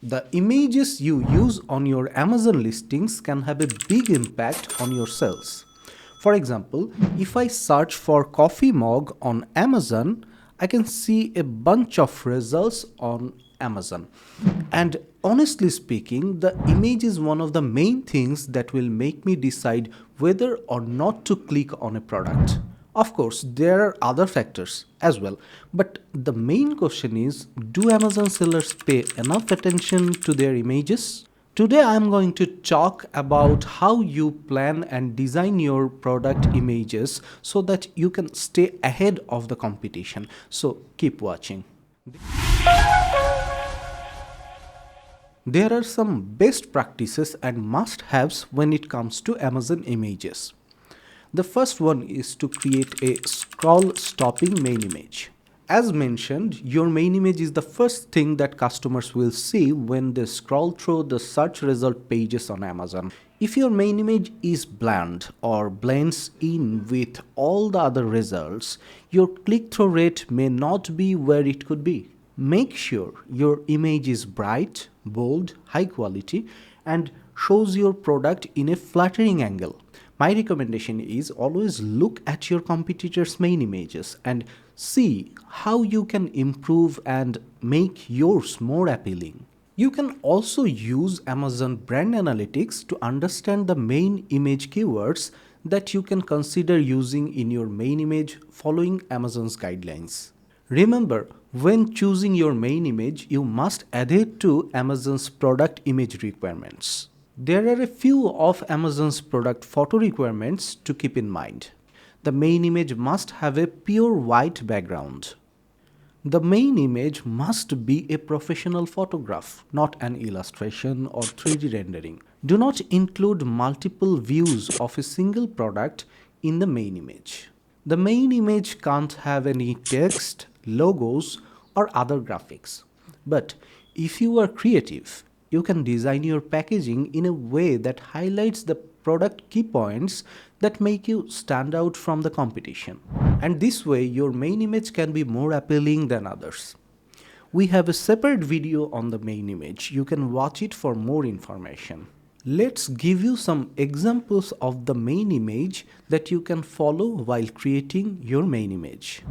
The images you use on your Amazon listings can have a big impact on your sales. For example, if I search for coffee mug on Amazon, I can see a bunch of results on Amazon. And honestly speaking, the image is one of the main things that will make me decide whether or not to click on a product. Of course, there are other factors as well, but the main question is, do Amazon sellers pay enough attention to their images? Today I am going to talk about how you plan and design your product images so that you can stay ahead of the competition. So keep watching. There are some best practices and must-haves when it comes to Amazon images. The first one is to create a scroll stopping main image. As mentioned, your main image is the first thing that customers will see when they scroll through the search result pages on Amazon. If your main image is bland or blends in with all the other results, your click-through rate may not be where it could be. Make sure your image is bright, bold, high quality, and shows your product in a flattering angle. My recommendation is always look at your competitors' main images and see how you can improve and make yours more appealing. You can also use Amazon Brand Analytics to understand the main image keywords that you can consider using in your main image following Amazon's guidelines. Remember, when choosing your main image, you must adhere to Amazon's product image requirements. There are a few of Amazon's product photo requirements to keep in mind. The main image must have a pure white background. The main image must be a professional photograph, not an illustration or 3D rendering. Do not include multiple views of a single product in the main image. The main image can't have any text, logos, or other graphics. But if you are creative, you can design your packaging in a way that highlights the product key points that make you stand out from the competition. And this way, your main image can be more appealing than others. We have a separate video on the main image. You can watch it for more information. Let's give you some examples of the main image that you can follow while creating your main image.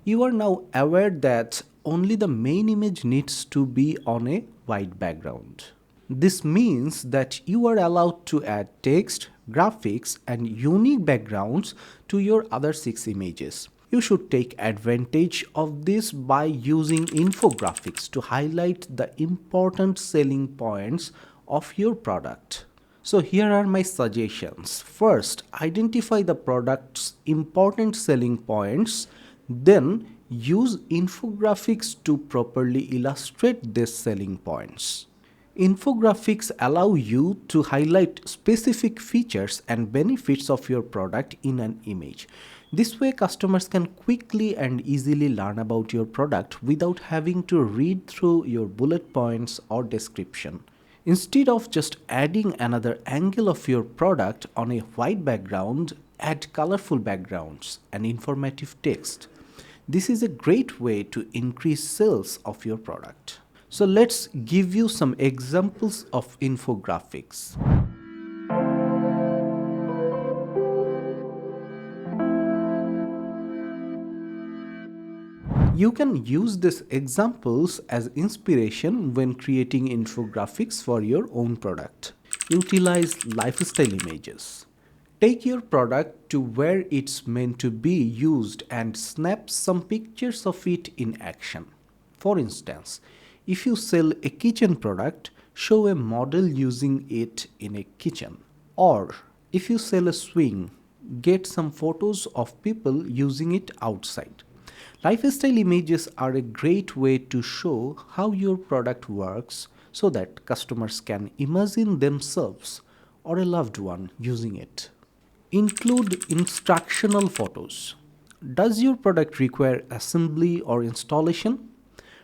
You are now aware that only the main image needs to be on a white background. This means that you are allowed to add text, graphics, and unique backgrounds to your other 6 images. You should take advantage of this by using infographics to highlight the important selling points of your product. So here are my suggestions. First, identify the product's important selling points. Then use infographics to properly illustrate these selling points. Infographics allow you to highlight specific features and benefits of your product in an image. This way, customers can quickly and easily learn about your product without having to read through your bullet points or description. Instead of just adding another angle of your product on a white background, add colorful backgrounds and informative text. This is a great way to increase sales of your product. So let's give you some examples of infographics. You can use these examples as inspiration when creating infographics for your own product. Utilize lifestyle images. Take your product to where it's meant to be used and snap some pictures of it in action. For instance, if you sell a kitchen product, show a model using it in a kitchen. Or if you sell a swing, get some photos of people using it outside. Lifestyle images are a great way to show how your product works so that customers can imagine themselves or a loved one using it. Include instructional photos. Does your product require assembly or installation?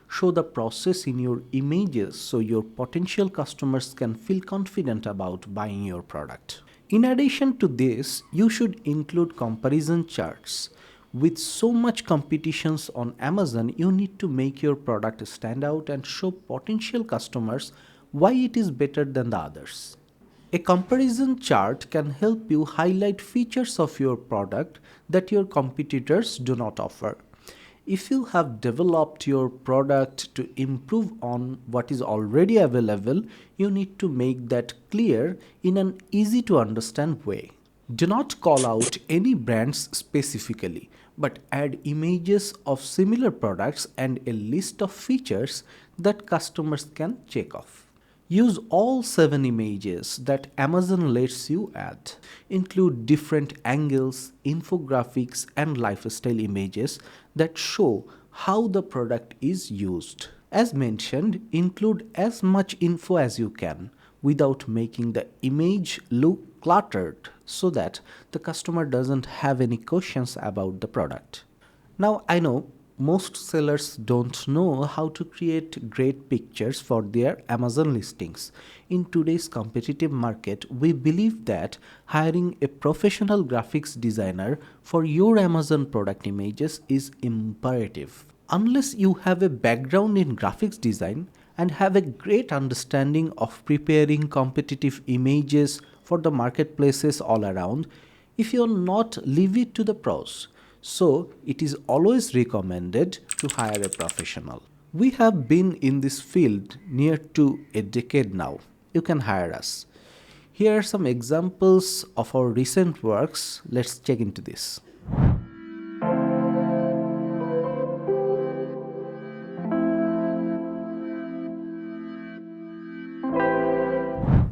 Show the process in your images so your potential customers can feel confident about buying your product. In addition to this, you should include comparison charts. With so much competitions on Amazon, you need to make your product stand out and show potential customers why it is better than the others. A comparison chart can help you highlight features of your product that your competitors do not offer. If you have developed your product to improve on what is already available, you need to make that clear in an easy to understand way. Do not call out any brands specifically, but add images of similar products and a list of features that customers can check off. Use all 7 images that Amazon lets you add. Include different angles, infographics, and lifestyle images that show how the product is used. As mentioned, include as much info as you can without making the image look cluttered so that the customer doesn't have any questions about the product. Now, I know most sellers don't know how to create great pictures for their Amazon listings. In today's competitive market, we believe that hiring a professional graphics designer for your Amazon product images is imperative. Unless you have a background in graphics design and have a great understanding of preparing competitive images for the marketplaces all around, if you're not, leave it to the pros. So, it is always recommended to hire a professional. We have been in this field near to a decade now. You can hire us. Here are some examples of our recent works. Let's check into this.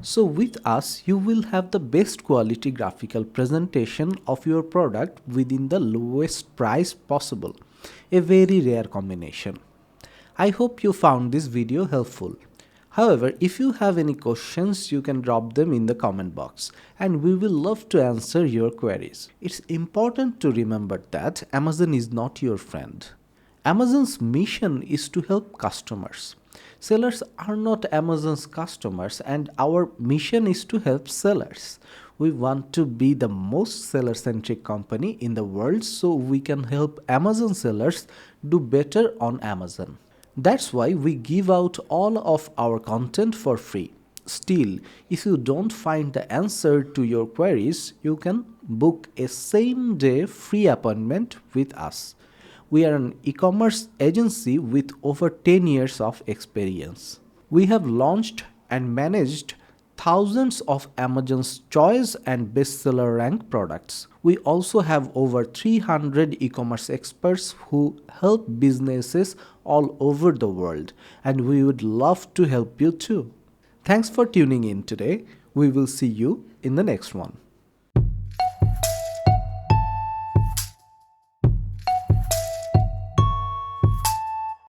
So with us, you will have the best quality graphical presentation of your product within the lowest price possible. A very rare combination. I hope you found this video helpful. However, if you have any questions, you can drop them in the comment box and we will love to answer your queries. It's important to remember that Amazon is not your friend. Amazon's mission is to help customers. Sellers are not Amazon's customers and our mission is to help sellers. We want to be the most seller-centric company in the world so we can help Amazon sellers do better on Amazon. That's why we give out all of our content for free. Still, if you don't find the answer to your queries, you can book a same-day free appointment with us. We are an e-commerce agency with over 10 years of experience. We have launched and managed thousands of Amazon's choice and bestseller rank products. We also have over 300 e-commerce experts who help businesses all over the world, and we would love to help you too. Thanks for tuning in today. We will see you in the next one.